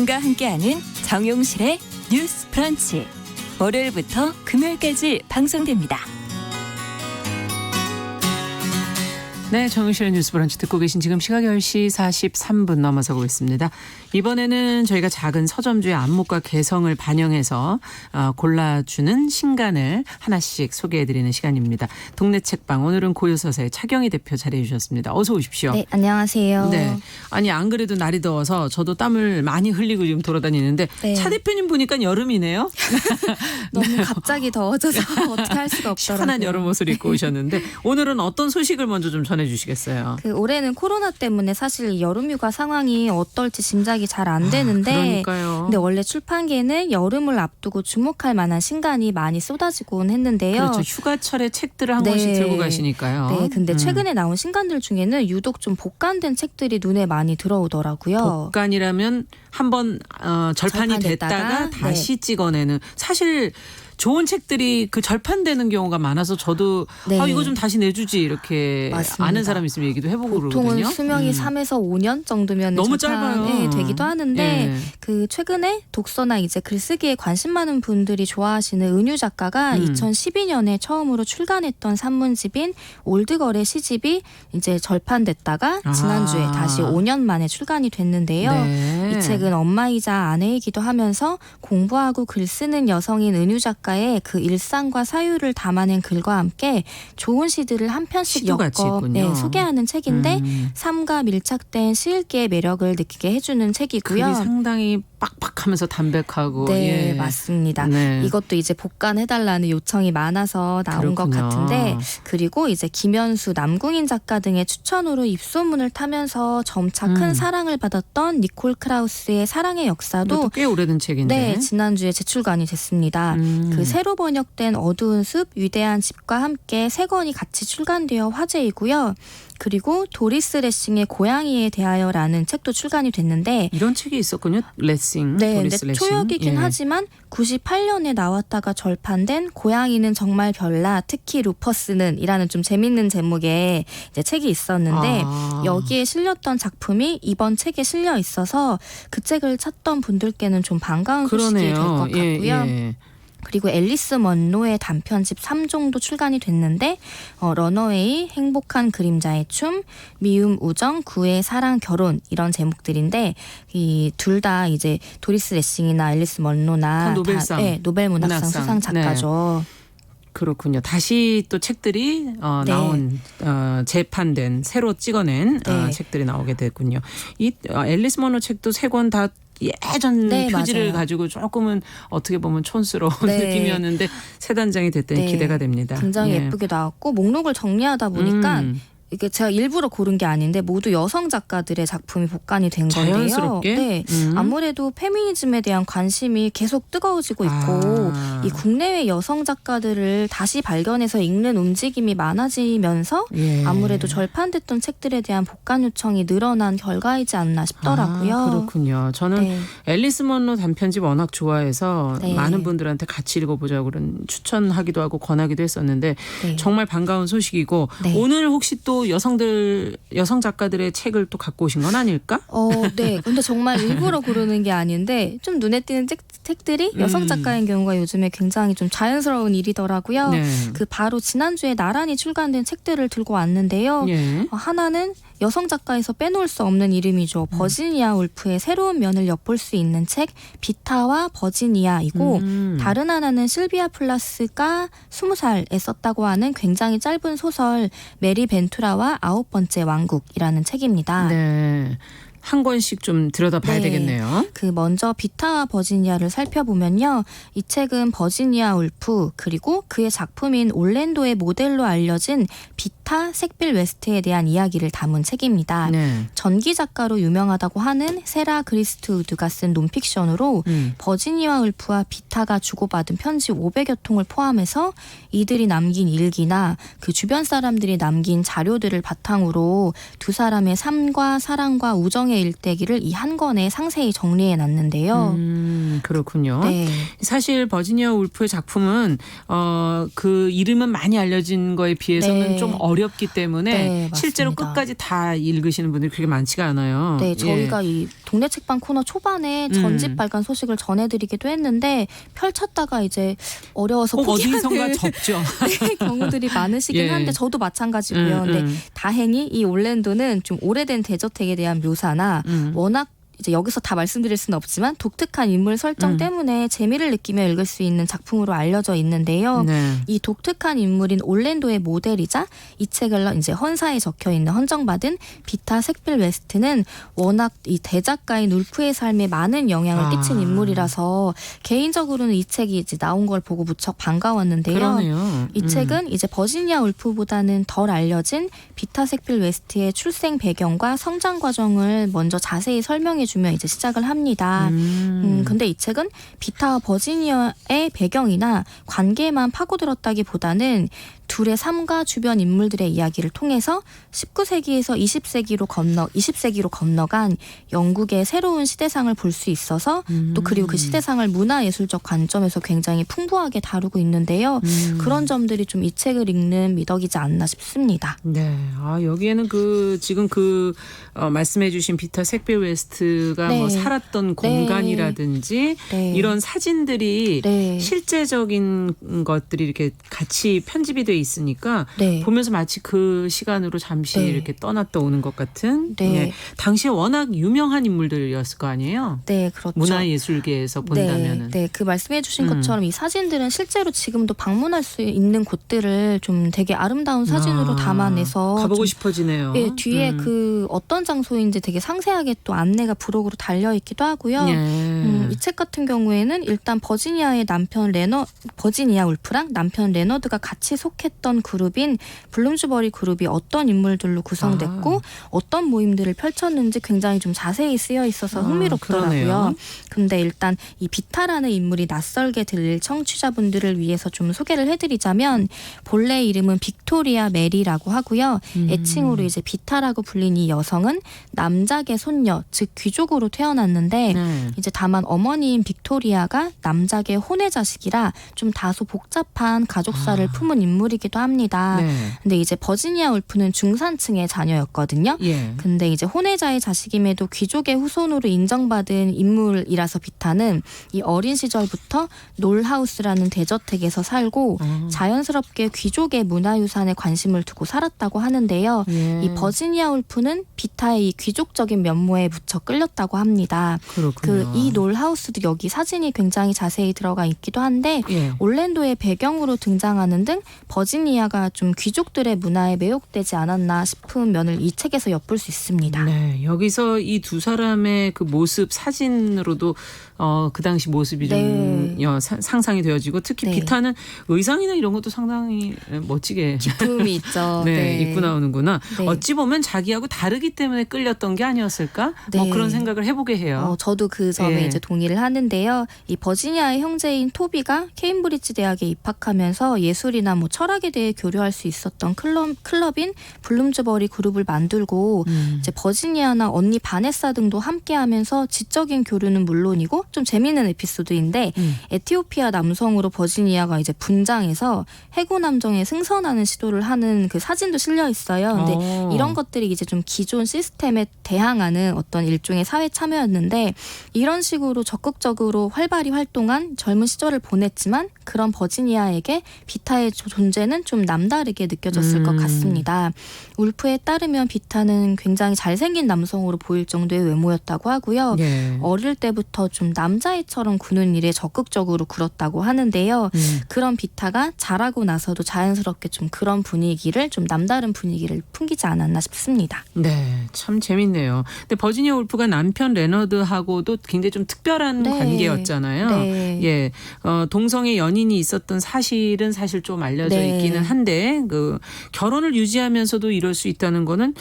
여러분과 함께하는 정용실의 뉴스 브런치. 월요일부터 금요일까지 방송됩니다. 네, 정용실의 뉴스 브런치 듣고 계신 지금 시각 10시 43분 넘어서고 있습니다. 이번에는 저희가 작은 서점주의 안목과 개성을 반영해서 골라주는 신간을 하나씩 소개해드리는 시간입니다. 동네 책방, 오늘은 고요서사의 차경희 대표 자리해 주셨습니다. 어서 오십시오. 네, 안녕하세요. 네, 아니 안 그래도 날이 더워서 저도 땀을 많이 흘리고 지금 돌아다니는데 네. 차 대표님 보니까 여름이네요. 너무 갑자기 더워져서 어떻게 할 수가 없더라고요. 시원한 여름 옷을 입고 오셨는데 오늘은 어떤 소식을 먼저 좀 전해주시겠어요? 올해는 코로나 때문에 사실 여름휴가 상황이 어떨지 짐작이 잘 안 되는데 그러니까요. 근데 원래 출판계는 여름을 앞두고 주목할 만한 신간이 많이 쏟아지곤 했는데요. 그렇죠. 휴가철에 책들을 한 네. 권씩 들고 가시니까요. 네, 근데 최근에 나온 신간들 중에는 유독 좀 복간된 책들이 눈에 많이 들어오더라고요. 복간이라면 한번 절판이 됐다가 절판됐다가, 다시 찍어내는, 사실 좋은 책들이 그 절판되는 경우가 많아서 저도 네. 이거 좀 다시 내주지 이렇게 맞습니다. 아는 사람 있으면 얘기도 해보고 보통은 그러거든요. 수명이 3에서 5년 정도면 너무 절판이 짧아요. 되기도 하는데 예. 그 최근에 독서나 이제 글쓰기에 관심 많은 분들이 좋아하시는 은유 작가가 2012년에 처음으로 출간했던 산문집인 올드걸의 시집이 이제 절판됐다가 지난주에 다시 5년 만에 출간이 됐는데요. 네. 이 책은 엄마이자 아내이기도 하면서 공부하고 글 쓰는 여성인 은유 작가의 그 일상과 사유를 담아낸 글과 함께 좋은 시들을 한 편씩 시도같이 엮어 있군요. 소개하는 책인데 삶과 밀착된 시읽기의 매력을 느끼게 해주는 글이 책이고요. 상당히 빡빡하면서 담백하고. 네, 예. 맞습니다. 네. 이것도 이제 복간해달라는 요청이 많아서 나온 것 그렇군요. 같은데, 그리고 이제 김현수, 남궁인 작가 등의 추천으로 입소문을 타면서 점차 큰 사랑을 받았던 니콜 크라우스의 사랑의 역사도 이것도 꽤 오래된 책인데. 네, 지난주에 재출간이 됐습니다. 그 새로 번역된 어두운 숲, 위대한 집과 함께 세 권이 같이 출간되어 화제이고요. 그리고 도리스 레싱의 고양이에 대하여라는 책도 출간이 됐는데 이런 책이 있었군요. 레싱. 네, 근데 도리스 레싱. 초역이긴 예. 하지만 98년에 나왔다가 절판된 고양이는 정말 별나 특히 루퍼스는 이라는 좀 재밌는 제목의 이제 책이 있었는데 여기에 실렸던 작품이 이번 책에 실려 있어서 그 책을 찾던 분들께는 좀 반가운 소식이 될 것 같고요. 예. 그리고 앨리스 먼로의 단편집 3종도 출간이 됐는데 러너웨이, 행복한 그림자의 춤, 미움, 우정, 구애, 사랑, 결혼 이런 제목들인데 이 둘 다 이제 도리스 레싱이나 앨리스 먼로나 노벨상, 네, 노벨 문학상 문학상. 수상 작가죠. 그렇군요. 다시 또 책들이 네. 나온 재판된 새로 찍어낸 네. 책들이 나오게 됐군요. 이 앨리스 먼로 책도 세 권 다 예전 네, 표지를 맞아요. 가지고 조금은 어떻게 보면 촌스러운 네. 느낌이었는데 새 단장이 됐더니 네. 기대가 됩니다. 굉장히 예. 예쁘게 나왔고 목록을 정리하다 보니까 이게 제가 일부러 고른 게 아닌데 모두 여성 작가들의 작품이 복간이 된 건데요. 자연스럽게? 네, 아무래도 페미니즘에 대한 관심이 계속 뜨거워지고 있고 이 국내외 여성 작가들을 다시 발견해서 읽는 움직임이 많아지면서 예. 아무래도 절판됐던 책들에 대한 복간 요청이 늘어난 결과이지 않나 싶더라고요. 그렇군요. 저는 네. 앨리스 먼로 단편집 워낙 좋아해서 네. 많은 분들한테 같이 읽어보자고 그런 추천하기도 하고 권하기도 했었는데 네. 정말 반가운 소식이고 네. 오늘 혹시 또 여성 작가들의 책을 또 갖고 오신 건 아닐까? 네. 근데 정말 일부러 고르는 게 아닌데 좀 눈에 띄는 책들이 여성 작가인 경우가 요즘에 굉장히 좀 자연스러운 일이더라고요. 네. 그 바로 지난주에 나란히 출간된 책들을 들고 왔는데요. 예. 하나는 여성 작가에서 빼놓을 수 없는 이름이죠. 버지니아 울프의 새로운 면을 엿볼 수 있는 책 비타와 버지니아이고 다른 하나는 실비아 플라스가 20살에 썼다고 하는 굉장히 짧은 소설 메리 벤투라와 9번째 왕국이라는 책입니다. 네. 한 권씩 좀 들여다봐야 네. 되겠네요. 그 먼저 비타와 버지니아를 살펴보면요. 이 책은 버지니아 울프 그리고 그의 작품인 올랜도의 모델로 알려진 비타 색빌 웨스트에 대한 이야기를 담은 책입니다. 네. 전기 작가로 유명하다고 하는 세라 그리스트우드가 쓴 논픽션으로 버지니아 울프와 비타가 주고받은 편지 500여 통을 포함해서 이들이 남긴 일기나 그 주변 사람들이 남긴 자료들을 바탕으로 두 사람의 삶과 사랑과 우정의 일대기를 이 한 권에 상세히 정리해 놨는데요. 그렇군요. 네. 사실 버지니아 울프의 작품은 그 이름은 많이 알려진 거에 비해서는 네. 좀 어렵기 때문에 네, 실제로 맞습니다. 끝까지 다 읽으시는 분들이 그렇게 많지가 않아요. 네, 예. 저희가 이 동네 책방 코너 초반에 전집 발간 소식을 전해드리기도 했는데 펼쳤다가 이제 어려워서 꼭 포기하는 어디선가 접죠. 네, 경우들이 많으시긴 예. 한데 저도 마찬가지고요. 근데 다행히 이 올랜도는 좀 오래된 대저택에 대한 묘사나 워낙 이제 여기서 다 말씀드릴 수는 없지만 독특한 인물 설정 때문에 재미를 느끼며 읽을 수 있는 작품으로 알려져 있는데요. 네. 이 독특한 인물인 올랜도의 모델이자 이 책을 이제 헌사에 적혀 있는 헌정받은 비타 색빌 웨스트는 워낙 이 대작가인 울프의 삶에 많은 영향을 끼친 인물이라서 개인적으로는 이 책이 이제 나온 걸 보고 무척 반가웠는데요. 그러네요. 이 책은 이제 버지니아 울프보다는 덜 알려진 비타 색빌 웨스트의 출생 배경과 성장 과정을 먼저 자세히 설명해 주며 이제 시작을 합니다. 근데 이 책은 비타와 버지니아의 배경이나 관계에만 파고들었다기보다는 둘의 삶과 주변 인물들의 이야기를 통해서 19세기에서 20세기로 건너간 영국의 새로운 시대상을 볼 수 있어서 또 그리고 그 시대상을 문화예술적 관점에서 굉장히 풍부하게 다루고 있는데요. 그런 점들이 좀 이 책을 읽는 미덕이지 않나 싶습니다. 네. 여기에는 지금 말씀해주신 비타 색빌 웨스트가 네. 뭐 살았던 공간이라든지 네. 이런 사진들이 네. 실제적인 것들이 이렇게 같이 편집이 돼 있으니까 네. 보면서 마치 그 시간으로 잠시 네. 이렇게 떠났다 오는 것 같은. 네. 예. 당시에 워낙 유명한 인물들이었을 거 아니에요. 네, 그렇죠. 문화예술계에서 본다면은. 네, 그 말씀해주신 것처럼 이 사진들은 실제로 지금도 방문할 수 있는 곳들을 좀 되게 아름다운 사진으로 담아내서 가보고 좀 싶어지네요. 예, 뒤에 그 어떤 장소인지 되게 상세하게 또 안내가 부록으로 달려 있기도 하고요. 예. 이 책 같은 경우에는 일단 버지니아 울프랑 남편 레너드가 같이 속했던 그룹인 블룸즈버리 그룹이 어떤 인물들로 구성됐고 어떤 모임들을 펼쳤는지 굉장히 좀 자세히 쓰여 있어서 흥미롭더라고요. 그러네요. 근데 일단 이 비타라는 인물이 낯설게 들릴 청취자분들을 위해서 좀 소개를 해드리자면 본래 이름은 빅토리아 메리라고 하고요. 애칭으로 이제 비타라고 불린 이 여성은 남작의 손녀, 즉 귀족으로 태어났는데 네. 이제 다만 어머니인 빅토리아가 남작의 혼외 자식이라 좀 다소 복잡한 가족사를 품은 인물이기도 합니다. 네. 근데 이제 버지니아 울프는 중산층의 자녀였거든요. 예. 근데 이제 혼외자의 자식임에도 귀족의 후손으로 인정받은 인물이라서 비타는 이 어린 시절부터 놀하우스라는 대저택에서 살고 자연스럽게 귀족의 문화유산에 관심을 두고 살았다고 하는데요. 예. 이 버지니아 울프는 비타의 이 귀족적인 면모에 무척 끌렸다고 합니다. 그렇군요. 이 놀하우스도 여기 사진이 굉장히 자세히 들어가 있기도 한데 예. 올랜도의 배경으로 등장하는 등 버지니아가 좀 귀족들의 문화에 매혹되지 않았나 싶은 면을 이 책에서 엿볼 수 있습니다. 네, 여기서 이 두 사람의 그 모습 사진으로도 그 당시 모습이 네. 좀 상상이 되어지고 특히 네. 비타는 의상이나 이런 것도 상당히 멋지게 기품이 있죠. 네, 입고 나오는구나. 네. 어찌 보면 자기하고 다르기 때문에 끌렸던 게 아니었을까? 네. 뭐 그런 생각을 해보게 해요. 저도 그 점에 예. 이제 동의를 하는데요. 이 버지니아의 형제인 토비가 케임브리지 대학에 입학하면서 예술이나 뭐 철학에 대해 교류할 수 있었던 클럽인 블룸즈버리 그룹을 만들고 이제 버지니아나 언니 바네사 등도 함께하면서 지적인 교류는 물론이고 좀 재미있는 에피소드인데 에티오피아 남성으로 버지니아가 이제 분장해서 해고 남정에 승선하는 시도를 하는 그 사진도 실려 있어요. 근데 이런 것들이 이제 좀 기존 시스템에 대항하는 어떤 일종의 사회 참여였는데 이런 식으로 적극적으로 활발히 활동한 젊은 시절을 보냈지만 그런 버지니아에게 비타의 존재는 좀 남다르게 느껴졌을 것 같습니다. 울프에 따르면 비타는 굉장히 잘생긴 남성으로 보일 정도의 외모였다고 하고요. 예. 어릴 때부터 좀 남자애처럼 구는 일에 적극적으로 굴었다고 하는데요. 그런 비타가 자라고 나서도 자연스럽게 좀 그런 분위기를 좀 남다른 분위기를 풍기지 않았나 싶습니다. 네, 참 재밌네요. 근데 버지니아 울프가 남편 레너드하고도 굉장히 좀 특별한 네. 관계였잖아요. 네. 예, 동성애 연인이 있었던 사실은 사실 좀 알려져 네. 있기는 한데 그 결혼을 유지하면서도 이럴 수 있다는 거는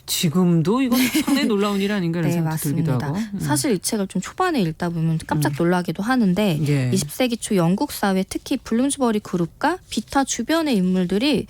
지금도 이건 상당히 놀라운 일 아닌가 이런 네, 생각이 들기도 맞습니다. 하고. 사실 이 책을 좀 초반에 읽다 보면 깜짝 놀라기도 하는데 예. 20세기 초 영국 사회 특히 블룸즈버리 그룹과 비타 주변의 인물들이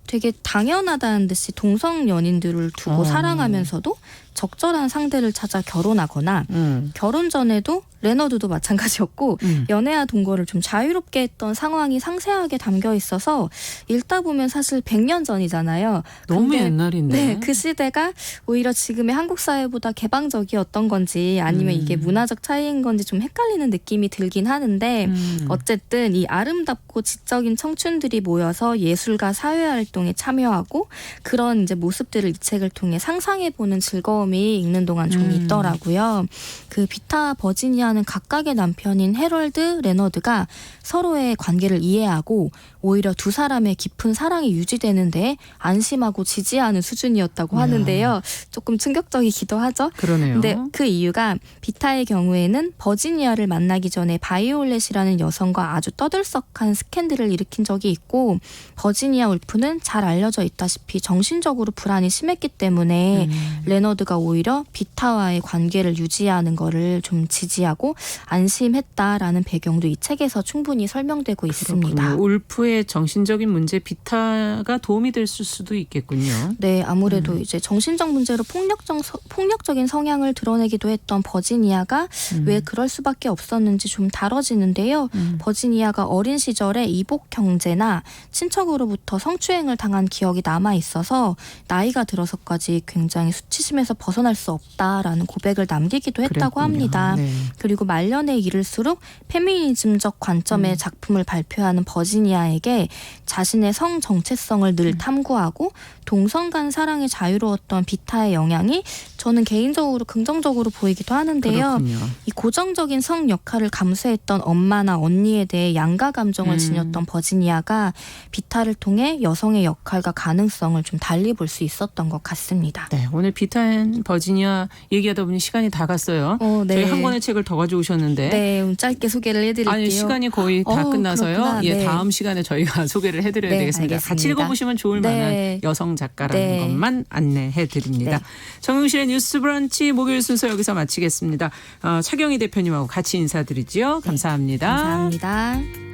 되게 당연하다는 듯이 동성 연인들을 두고 사랑하면서도 적절한 상대를 찾아 결혼하거나 결혼 전에도 레너드도 마찬가지였고 연애와 동거를 좀 자유롭게 했던 상황이 상세하게 담겨 있어서 읽다 보면 사실 100년 전이잖아요. 너무 근데 옛날인데. 네, 그 시대가 오히려 지금의 한국 사회보다 개방적이었던 건지 아니면 이게 문화적 차이인 건지 좀 헷갈리는 느낌이 들긴 하는데 어쨌든 이 아름답고 지적인 청춘들이 모여서 예술과 사회활동에 참여하고 그런 이제 모습들을 이 책을 통해 상상해보는 즐거움이 읽는 동안 좀 있더라고요. 그 비타와 버지니아는 각각의 남편인 해럴드, 레너드가 서로의 관계를 이해하고 오히려 두 사람의 깊은 사랑이 유지되는데 안심하고 지지하는 수준이었다고 하는데요. 조금 충격적이기도 하죠. 그러네요. 근데 그 이유가 비타의 경우에는 버지니아를 만나기 전에 바이올렛이라는 여성과 아주 떠들썩한 스캔들을 일으킨 적이 있고 버지니아 울프는 잘 알려져 있다시피 정신적으로 불안이 심했기 때문에 레너드가 오히려 비타와의 관계를 유지하는 거를 좀 지지하고 안심했다라는 배경도 이 책에서 충분히 설명되고 있습니다. 그렇군요. 울프의 정신적인 문제 비타가 도움이 될 수도 있겠군요. 네, 아무래도 이제 정신적 문제로 폭력적인 성향을 드러내기도 했던 버지니아가 왜 그럴 수밖에 없었는지 좀 다뤄지는데요. 버지니아가 어린 시절에 이복 형제나 친척으로부터 성추행을 당한 기억이 남아 있어서 나이가 들어서까지 굉장히 수치심에서 벗어날 수 없다라는 고백을 남기기도 했다고 그랬군요. 합니다. 네. 그리고 말년에 이를수록 페미니즘적 관점의 작품을 발표하는 버지니아에게 자신의 성 정체성을 늘 탐구하고 동성 간 사랑에 자유로웠던 비타의 영향이 저는 개인적으로 긍정적으로 보이기도 하는데요. 그렇군요. 이 고정적인 성 역할을 감수했던 엄마나 언니에 대해 양가 감정을 지녔던 버지니아가 비타를 통해 여성의 역할과 가능성을 좀 달리 볼 수 있었던 것 같습니다. 네, 오늘 비타 앤 버지니아 얘기하다 보니 시간이 다 갔어요. 네. 저희 한 권의 책을 더 가져오셨는데. 네, 짧게 소개를 해드릴게요. 아니 시간이 거의 다 끝나서요. 그렇구나. 예, 네. 다음 시간에 저희가 소개를 해드려야 네, 되겠습니다. 같이 알겠습니다. 읽어보시면 좋을 네. 만한 여성 작가라는 네. 것만 안내해드립니다. 네. 정용실의 뉴스브런치 목요일 순서 여기서 마치겠습니다. 차경희 대표님하고 같이 인사드리지요. 감사합니다. 감사합니다.